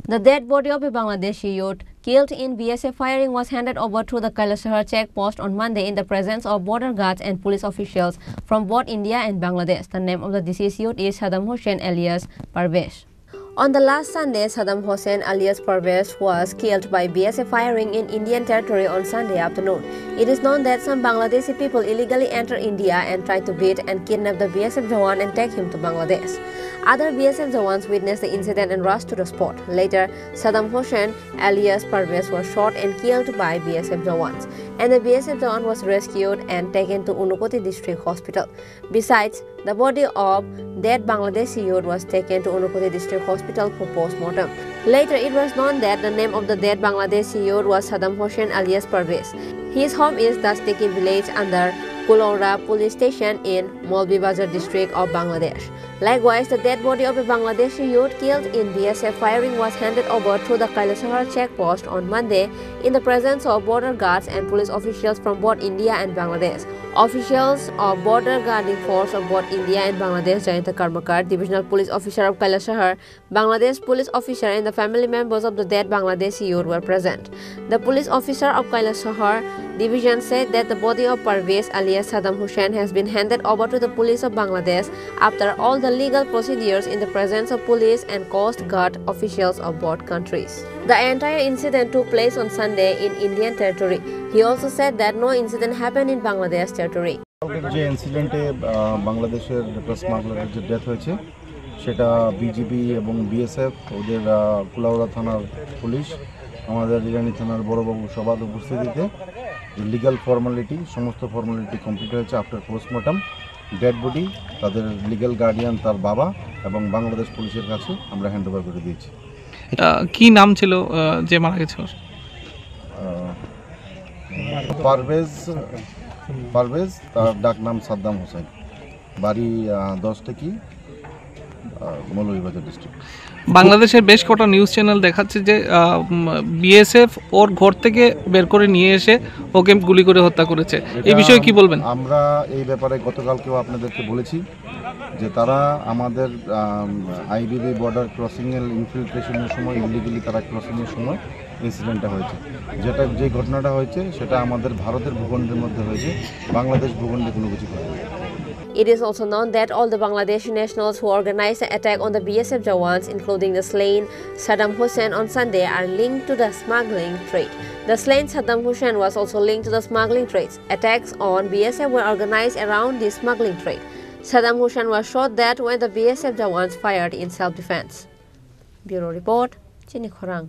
The dead body of a Bangladeshi youth killed in BSF firing was handed over to the Kailasahar checkpost on Monday in the presence of border guards and police officials from both India and Bangladesh. The name of the deceased youth is Saddam Hussein alias Parvez. On the last Sunday, Saddam Hussein alias Parvez was killed by BSF firing in Indian territory on Sunday afternoon. It is known that some Bangladeshi people illegally enter India and try to beat and kidnap the BSF Jawan and take him to Bangladesh. Other BSF Jawans witnessed the incident and rushed to the spot. Later, Saddam Hussein alias Parvez was shot and killed by BSF Jawans, and the BSF Jawan was rescued and taken to Unukoti District Hospital. Besides, the body of dead Bangladeshi youth was taken to Unukoti District Hospital for post-mortem. Later, it was known that the name of the dead Bangladeshi youth was Saddam Hussein alias Parvez. His home is Dastiki village under Khorang police station in Molbi Bazar district of Bangladesh. Likewise, the dead body of a Bangladeshi youth killed in BSF firing was handed over to the Kailasahar checkpost on Monday in the presence of border guards and police officials from both India and Bangladesh. Officials of border guarding force of both India and Bangladesh, Jayanta Karmakar, divisional police officer of Kailasahar, Bangladesh police officer and the family members of the dead Bangladeshi youth were present. The police officer of Kailasahar division said that the body of Parvez alias Saddam Hussein has been handed over to the police of Bangladesh after all the legal procedures in the presence of police and Coast Guard officials of both countries. The entire incident took place on Sunday in Indian territory. He also said that no incident happened in Bangladesh territory. যে ইনসিডেন্টে বাংলাদেশের স্মাগলারের যে death হয়েছে সেটা BGB এবং BSF ওদের কুলাউড়া থানার police আমাদের ইরানি থানার বড়বাবু সবার উপস্থিতিতে লিগ্যাল ফর্মালিটি সমস্ত ফর্মালিটি কমপ্লিট হয়েছে আফটার পোস্টমর্টম ডেড বডি তাদের লিগ্যাল গার্ডিয়ান তার বাবা এবং বাংলাদেশ পুলিশের কাছে আমরা হ্যান্ডওভার করে দিয়েছি। কি নাম ছিল যে মারা গেছে? পারভেজ তার ডাক নাম সাদ্দাম হোসেন, বাড়ি 10 টেকি মৌলভীবাজার ডিস্ট্রিক্ট। বাংলাদেশের বেশ কটা নিউজ চ্যানেল দেখাচ্ছে যে বিএসএফ ওর ঘর থেকে বের করে নিয়ে এসে ওকে গুলি করে হত্যা করেছে। এই বিষয়ে কি বলবেন? আমরা এই ব্যাপারে গতকালকেও আপনাদেরকে বলেছি যে তারা আমাদের আইবিবি বর্ডার ক্রসিংয়ের ইনফিল্ট্রেশনের সময় ইলিগালি তারা ক্রসিংয়ের সময় ইনসিডেন্টটা হয়েছে। যে ঘটনাটা হয়েছে সেটা আমাদের ভারতের ভূখণ্ডের মধ্যে হয়েছে, বাংলাদেশ ভূখণ্ডে কোনো কিছু হয়নি। It is also known that all the Bangladeshi nationals who organized the attack on the BSF Jawans, including the slain Saddam Hussein on Sunday, are linked to the smuggling trade. The slain Saddam Hussein was also linked to the smuggling trades. Attacks on BSF were organized around the smuggling trade. Saddam Hussein was shot dead when the BSF Jawans fired in self-defense. Bureau Report, Chini Khorang.